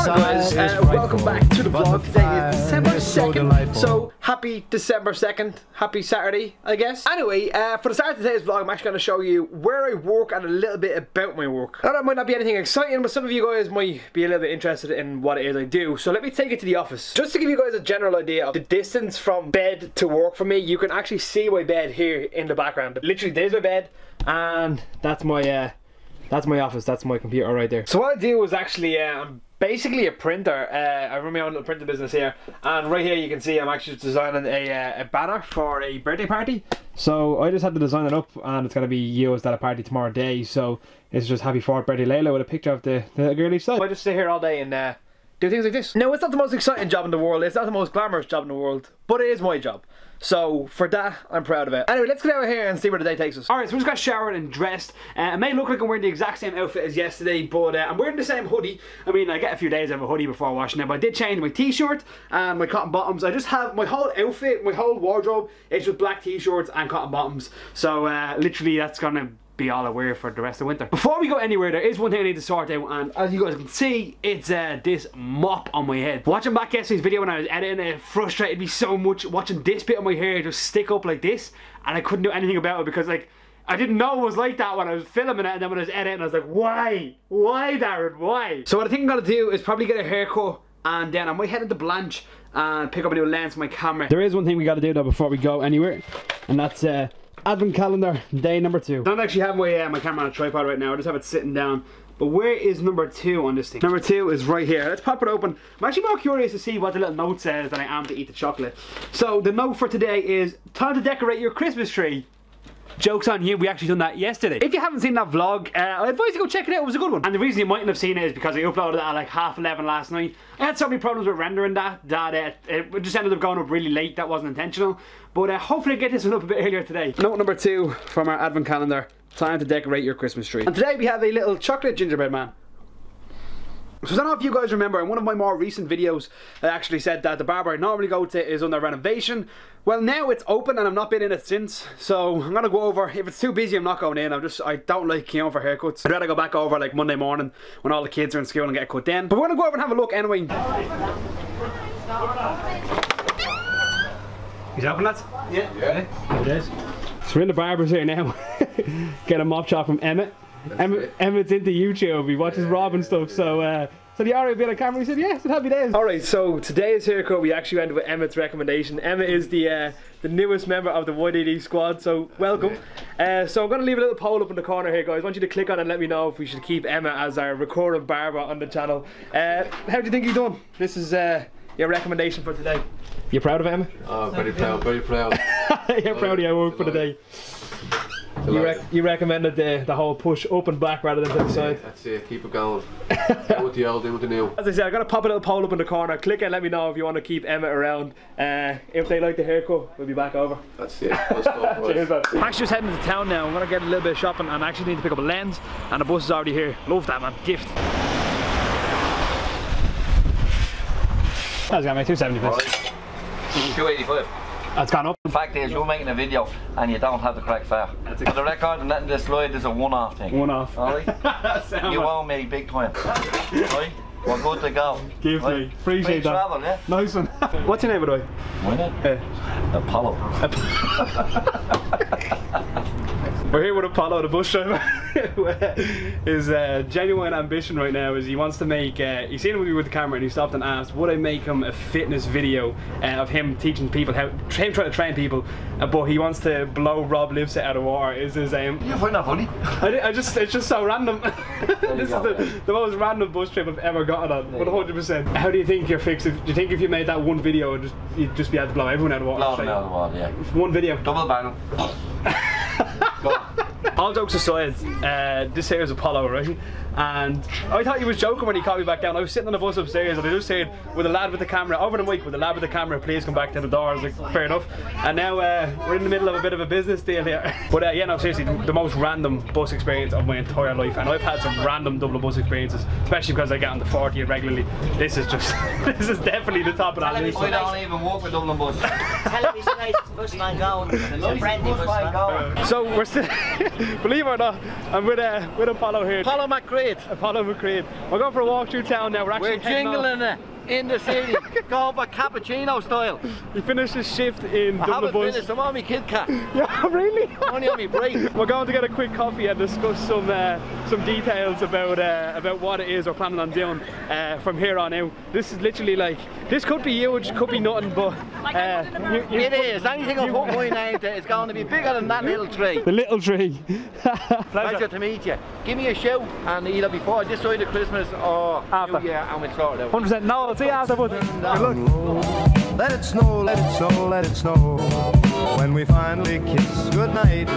Guys, welcome back to the vlog. Today is December 2nd, so happy December 2nd, happy Saturday, I guess. Anyway, for the start of today's vlog, I'm actually going to show you where I work and a little bit about my work. Now, that might not be anything exciting, but some of you guys might be a little bit interested in what it is I do, so let me take it to the office. Just to give you guys a general idea of the distance from bed to work for me, you can actually see my bed here in the background. Literally, there's my bed, and that's my office, that's my computer right there. So what I do is actually, I'm basically a printer. I run my own little printing business here, and right here you can see I'm actually designing a banner for a birthday party. So I just had to design it up, and it's going to be used at a party tomorrow day. So it's just happy 4th birthday Layla with a picture of the girl each side. I just sit here all day and do things like this. Now, it's not the most exciting job in the world, it's not the most glamorous job in the world, but it is my job. So for that, I'm proud of it. Anyway, let's get out of here and see where the day takes us. Alright, so we just got showered and dressed. It may look like I'm wearing the exact same outfit as yesterday, but I'm wearing the same hoodie. I mean, I get a few days of a hoodie before washing it, but I did change my t-shirt and my cotton bottoms. I just have my whole outfit, my whole wardrobe, it's just black t-shirts and cotton bottoms. So literally that's gonna be all I wear for the rest of winter. Before we go anywhere, there is one thing I need to sort out, and as you guys can see, it's this mop on my head. Watching back yesterday's video when I was editing, it frustrated me so much watching this bit of my hair just stick up like this, and I couldn't do anything about it because, like, I didn't know it was like that when I was filming it, and then when I was editing I was like, why? Why, Darren? Why? So what I think I'm gonna do is probably get a haircut, and then I might head into Blanche and pick up a new lens for my camera. There is one thing we gotta do though before we go anywhere, and that's Advent calendar day number 2. I don't actually have my camera on a tripod right now, I just have it sitting down. But where is number 2 on this thing? Number 2 is right here. Let's pop it open. I'm actually more curious to see what the little note says than I am to eat the chocolate. So the note for today is, time to decorate your Christmas tree. Joke's on you, we actually done that yesterday. If you haven't seen that vlog, I advise you go check it out, it was a good one. And the reason you mightn't have seen it is because I uploaded it at like 11:30 last night. I had so many problems with rendering that it just ended up going up really late. That wasn't intentional. But hopefully I get this one up a bit earlier today. Note number 2 from our advent calendar, time to decorate your Christmas tree. And today we have a little chocolate gingerbread man. So I don't know if you guys remember, in one of my more recent videos I actually said that the barber I normally go to is under renovation. Well, now it's open and I've not been in it since, so I'm gonna go over. If it's too busy, I'm not going in. I don't like queuing for haircuts. I'd rather go back over like Monday morning when all the kids are in school and get a cut then. But we're gonna go over and have a look anyway. He's open, lads? Yeah. It is. So we're in the barber's here now. Get a mop shot from Emmett. Emmett's into YouTube, he watches Rob and stuff, so so the alright, be on camera. He said yes, it's happy days. Alright, so today's haircut we actually went with Emmett's recommendation. Emmett is the newest member of the YDD squad, so welcome. So I'm going to leave a little poll up in the corner here, guys. I want you to click on it and let me know if we should keep Emmett as our recording barber on the channel. How do you think you've done? This is your recommendation for today. You proud of Emmett? Oh, very proud, very proud. You're proud of your work for the day. You recommended the whole push up and back rather than to the side. That's it, keep it going. Out with the old, in with the new. As I said, I'm going to pop a little poll up in the corner. Click and let me know if you want to keep Emmett around. If they like the haircut, we'll be back over. That's it. Let's go. Cheers, man. I'm actually just heading to town now. I'm going to get a little bit of shopping and I actually need to pick up a lens. And the bus is already here. Love that, man. Gift. How's it going, mate? 270 please. 285. That's gone up. The fact is, you're making a video and you don't have the correct fare. For the record, and letting this slide is a one-off thing. One-off. Alright? You owe me big time. Right? We're good to go. Give me. Appreciate that. Travel, yeah? Nice one. What's your name, by the way? My name? Apollo. We're here with Apollo, the bus driver. His genuine ambition right now is he wants to make, he's seen him with me with the camera and he stopped and asked, would I make him a fitness video of him teaching people him trying to train people, but he wants to blow Rob Lipset out of water is his aim. You find that funny? It's just so random. This is the most random bus trip I've ever gotten on, 100%. How do you think you're fixed? Do you think if you made that one video, you'd just be able to blow everyone out of water? Blow them out of water, yeah. One video? Double bang. All jokes aside, this here is Apollo, right? And I thought he was joking when he called me back down. I was sitting on the bus upstairs and I just said, with the lad with the camera, over the mic, with the lad with the camera, please come back to the door. I was like, fair enough. And now we're in the middle of a bit of a business deal here. But yeah, no, seriously, the most random bus experience of my entire life. And I've had some random double bus experiences, especially because I get on the 40 regularly. This is just, this is definitely the top of that list. I don't even walk with Dublin bus. Television licensed busman going. It's a friendly busman going. So we're still, believe it or not, I'm with Apollo here. Apollo McCree. McCreed. Apollo McCreed. We're going for a walk through town now. We're jingling it in the city. Going for cappuccino style. He finished his shift in I Dublin haven't bus. finished, I'm on my Kit Kat. Yeah, really? I'm only on my break. We're going to get a quick coffee and discuss some details about what it is we're planning on doing from here on out. This is literally like, this could be huge, could be nothing, but it is. Anything I put my name to, it's going to be bigger than that little tree. The little tree. Pleasure to meet you. Give me a shout, and either before this side of Christmas or after. New Year, and we'll sort it out. 100%. No, I'll see you after. Good luck. Let it snow, let it snow, let it snow. When we finally kiss goodnight,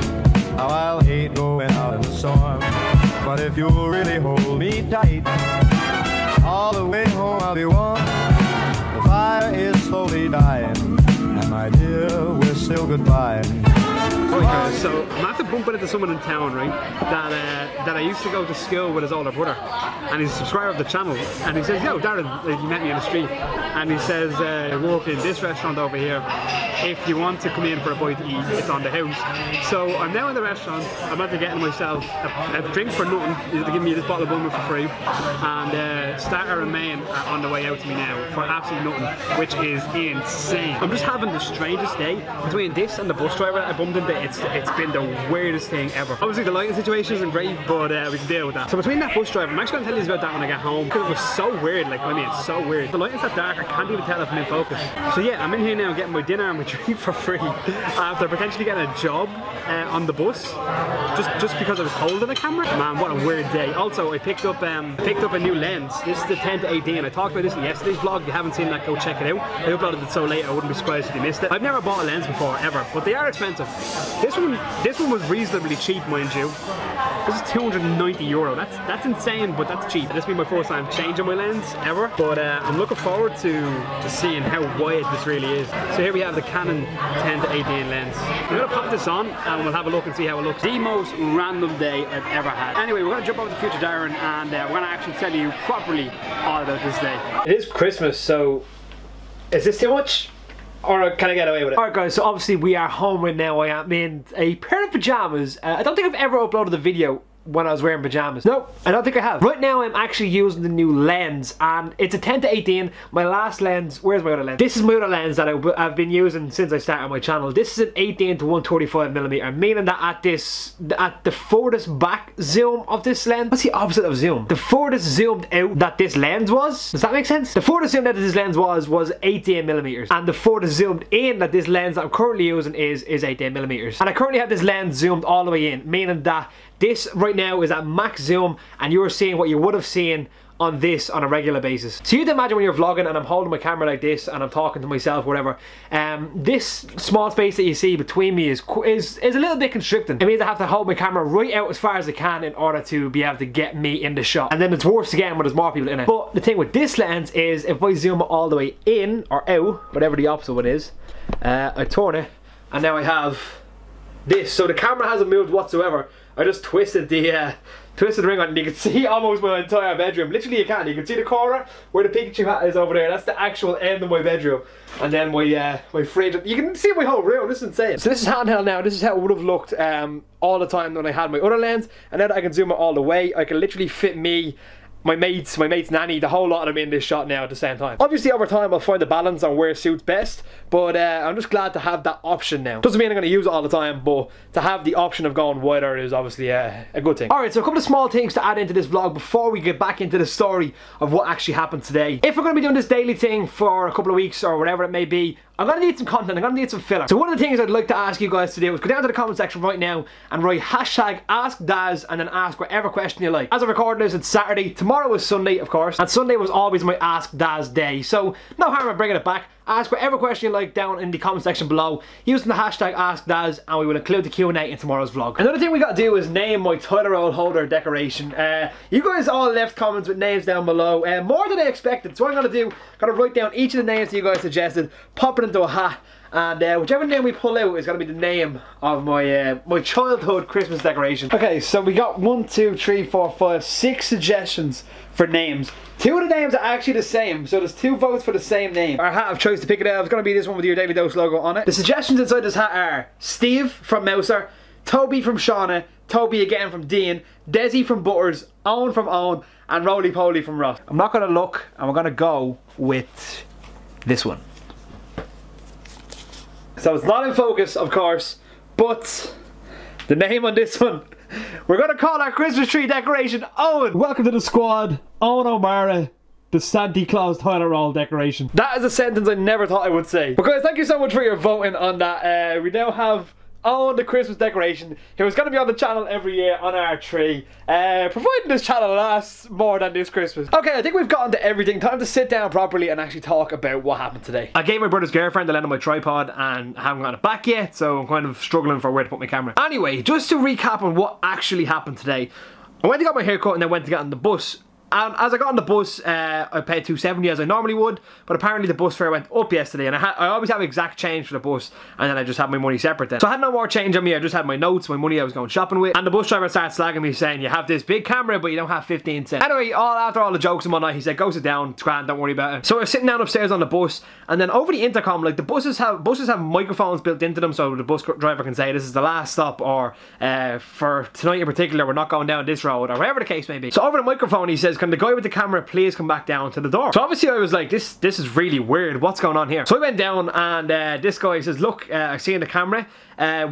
how I'll hate going out in the storm. But if you'll really hold me tight, all the way home I'll be warm. The fire is slowly dying, and my dear, we're still goodbye. Right guys, so I'm after bumping into someone in town, right, that I used to go to school with his older brother, and he's a subscriber of the channel, and he says, yo Darren, he met me on the street, and he says, I work in this restaurant over here, if you want to come in for a bite to eat, it's on the house. So I'm now in the restaurant, I'm about to get myself a drink for nothing, he's give me this bottle of bummer for free, and starter and main are on the way out to me now, for absolutely nothing, which is insane. I'm just having the strangest day, between this and the bus driver that I bumped into. It's been the weirdest thing ever. Obviously the lighting situation isn't great, but we can deal with that. So between that bus driver, I'm actually going to tell you about that when I get home, because it was so weird, like I mean it's so weird. The lighting's that dark, I can't even tell if I'm in focus. So yeah, I'm in here now getting my dinner and my drink for free after potentially getting a job on the bus, just because I was holding a camera. Man, what a weird day. Also, I picked up a new lens. This is the 10-18. I talked about this in yesterday's vlog. If you haven't seen that, go check it out. I uploaded it so late I wouldn't be surprised if you missed it. I've never bought a lens before, ever, but they are expensive. This one was reasonably cheap, mind you. This is €290. That's insane, but that's cheap. This will be my first time changing my lens ever, but I'm looking forward to seeing how wide this really is. So here we have the Canon 10-18 lens. I'm gonna pop this on and we'll have a look and see how it looks. The most random day I've ever had. Anyway, we're gonna jump over to future Darren, and we're gonna actually tell you properly all about this day. It is Christmas, so is this too much? Or can I get away with it? Alright guys, so obviously we are home right now. I am in a pair of pajamas. I don't think I've ever uploaded a video when I was wearing pajamas. Nope, I don't think I have. Right now I'm actually using the new lens, and it's a 10-18. My last lens, where's my other lens? This is my other lens that I've been using since I started my channel. This is an 18 to 135mm, meaning that at the furthest back zoom of this lens, what's the opposite of zoom? The furthest zoomed out that this lens was, does that make sense? The furthest zoomed out that this lens was 18mm, and the furthest zoomed in that this lens that I'm currently using is 18mm. And I currently have this lens zoomed all the way in, meaning that this right now is at max zoom, and you're seeing what you would have seen on this on a regular basis. So you'd imagine when you're vlogging and I'm holding my camera like this and I'm talking to myself, whatever, this small space that you see between me is a little bit constricting. It means I have to hold my camera right out as far as I can in order to be able to get me in the shot. And then it's worse again when there's more people in it. But the thing with this lens is if I zoom it all the way in or out, whatever the opposite one is, I turn it, and now I have this. So the camera hasn't moved whatsoever. I just twisted the ring on, and you can see almost my entire bedroom. Literally you can see the corner where the Pikachu hat is over there. That's the actual end of my bedroom. And then my fridge, you can see my whole room. This is insane. So this is handheld now. This is how it would have looked all the time when I had my other lens, and now that I can zoom it all the way, I can literally fit me, my mate's nanny, the whole lot of them in this shot now at the same time. Obviously over time I'll find the balance on where suits best, but I'm just glad to have that option now. Doesn't mean I'm going to use it all the time, but to have the option of going wider is obviously a good thing. Alright, so a couple of small things to add into this vlog before we get back into the story of what actually happened today. If we're going to be doing this daily thing for a couple of weeks or whatever it may be, I'm going to need some content, I'm going to need some filler. So one of the things I'd like to ask you guys to do is go down to the comment section right now and write #AskDaz and then ask whatever question you like. As of recording this, it's Saturday, tomorrow is Sunday of course, and Sunday was always my Ask Daz day, so no harm in bringing it back. Ask whatever question you like down in the comment section below using the #AskDaz, and we will include the Q&A in tomorrow's vlog. Another thing we got to do is name my toilet roll holder decoration. You guys all left comments with names down below, more than I expected, so what I'm going to write down each of the names that you guys suggested, pop it into a hat, and whichever name we pull out is going to be the name of my my childhood Christmas decoration. Okay, so we got 1, 2, 3, 4, 5, 6 suggestions for names. 2 of the names are actually the same, so there's 2 votes for the same name. Our hat of choice to pick it out is going to be this one with your Daily Dose logo on it. The suggestions inside this hat are Steve from Mouser, Toby from Shauna, Toby again from Dean, Desi from Butters, Owen from Owen, and Roly Poly from Ross. I'm not going to look, and we're going to go with this one. So it's not in focus, of course, but the name on this one, we're going to call our Christmas tree decoration Owen. Welcome to the squad, Owen O'Mara, the Santa Claus toilet roll decoration. That is a sentence I never thought I would say. But guys, thank you so much for your voting on that. We now have Owen the Christmas decoration. He was going to be on the channel every year on our tree, providing this channel lasts more than this Christmas. Okay, I think we've gotten to everything. Time to sit down properly and actually talk about what happened today. I gave my brother's girlfriend the lend of my tripod and haven't got it back yet, so I'm kind of struggling for where to put my camera. Anyway, just to recap on what actually happened today. I went to get my hair cut and then went to get on the bus. And as I got on the bus, I paid $2.70 as I normally would, but apparently the bus fare went up yesterday, and I always have exact change for the bus, and then I just had my money separate then. So I had no more change on me, I just had my notes, my money I was going shopping with, and the bus driver started slagging me saying, you have this big camera, but you don't have 15 cents. Anyway, after all the jokes and whatnot, he said, go sit down, it's grand, don't worry about it. So I was sitting down upstairs on the bus, and then over the intercom, like the buses have microphones built into them, so the bus driver can say, this is the last stop, or for tonight in particular, we're not going down this road, or whatever the case may be. So over the microphone, he says, can the guy with the camera please come back down to the door? So obviously I was like, this is really weird, what's going on here? So I went down and this guy says, look, I see in the camera,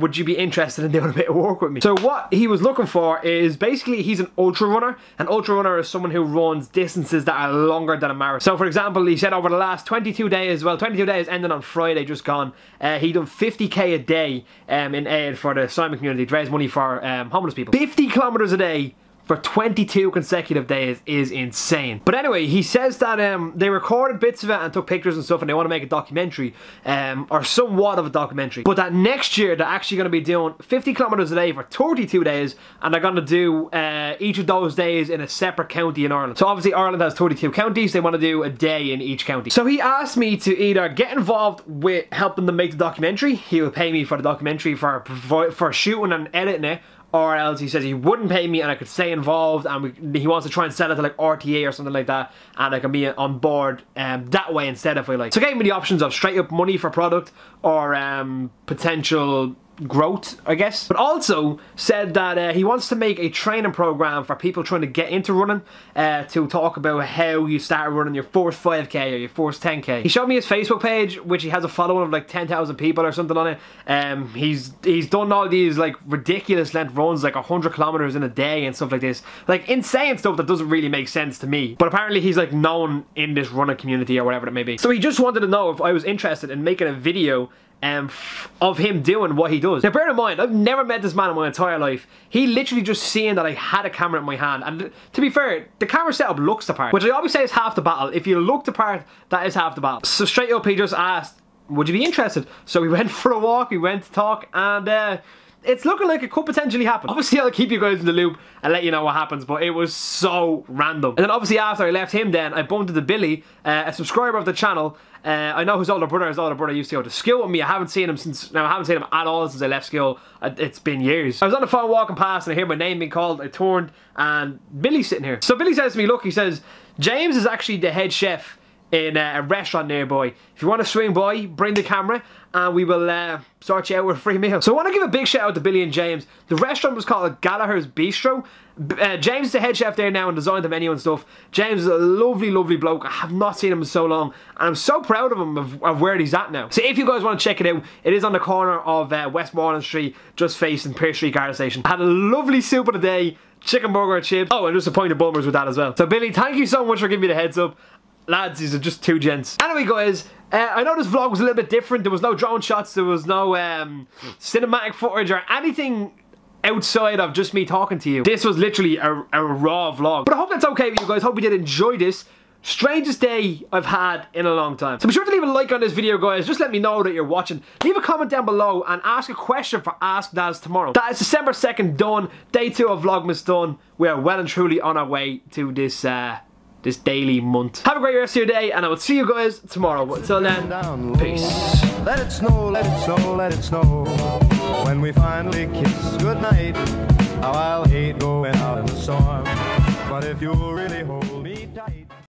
would you be interested in doing a bit of work with me? So what he was looking for is basically, he's an ultra runner. An ultra runner is someone who runs distances that are longer than a marathon. So for example, he said over the last 22 days, well 22 days ending on Friday just gone, he done 50k a day in aid for the Simon community to raise money for homeless people. 50 kilometers a day for 22 consecutive days is insane. But anyway, he says that they recorded bits of it and took pictures and stuff, and they want to make a documentary, or somewhat of a documentary. But that next year they're actually going to be doing 50 kilometers a day for 32 days, and they're going to do each of those days in a separate county in Ireland. So obviously Ireland has 32 counties, they want to do a day in each county. So he asked me to either get involved with helping them make the documentary, he will pay me for the documentary for shooting and editing it, or else he says he wouldn't pay me and I could stay involved, and he wants to try and sell it to like RTA or something like that, and I can be on board that way instead if I like. So he gave me the options of straight up money for product or potential growth, I guess. But also said that he wants to make a training program for people trying to get into running, to talk about how you start running your first 5k or your first 10k. He showed me his Facebook page, which he has a following of like 10,000 people or something on it. He's done all these like ridiculous length runs, like 100 kilometers in a day and stuff like this, like insane stuff that doesn't really make sense to me. But apparently he's like known in this running community or whatever it may be. So he just wanted to know if I was interested in making a video of him doing what he does. Now bear in mind, I've never met this man in my entire life. He literally just seen that I had a camera in my hand, and to be fair, the camera setup looks the part, which I always say is half the battle. If you look the part, that is half the battle. So straight up he just asked, would you be interested? So we went for a walk, we went to talk, and it's looking like it could potentially happen. Obviously I'll keep you guys in the loop and let you know what happens, but it was so random. And then obviously after I left him then, I bumped into Billy, a subscriber of the channel. I know his older brother used to go to school with me. I haven't seen him at all since I left school. It's been years. I was on the phone walking past and I hear my name being called. I turned and Billy's sitting here. So Billy says to me, look, he says, James is actually the head chef in a restaurant nearby. If you want to swing by, bring the camera and we will sort you out with a free meal. So I want to give a big shout out to Billy and James. The restaurant was called Gallagher's Bistro. James is the head chef there now and designed the menu and stuff. James is a lovely, lovely bloke. I have not seen him in so long, and I'm so proud of him of where he's at now. So if you guys want to check it out, it is on the corner of Westmoreland Street, just facing Pearse Street Guard Station. I had a lovely soup of the day, chicken burger and chips. Oh, and just a pint of bummers with that as well. So Billy, thank you so much for giving me the heads up. Lads, these are just two gents. Anyway guys, I know this vlog was a little bit different. There was no drone shots, there was no cinematic footage or anything outside of just me talking to you. This was literally a raw vlog. But I hope that's okay with you guys. Hope you did enjoy this. Strangest day I've had in a long time. So be sure to leave a like on this video guys. Just let me know that you're watching. Leave a comment down below and ask a question for Ask Daz tomorrow. That is December 2nd done. Day 2 of Vlogmas done. We are well and truly on our way to this this daily month. Have a great rest of your day and I will see you guys tomorrow. But until then, peace. Let it snow, let it snow, let it snow. When we finally kiss goodnight, how I'll hate going out in the storm. But if you really hold me tight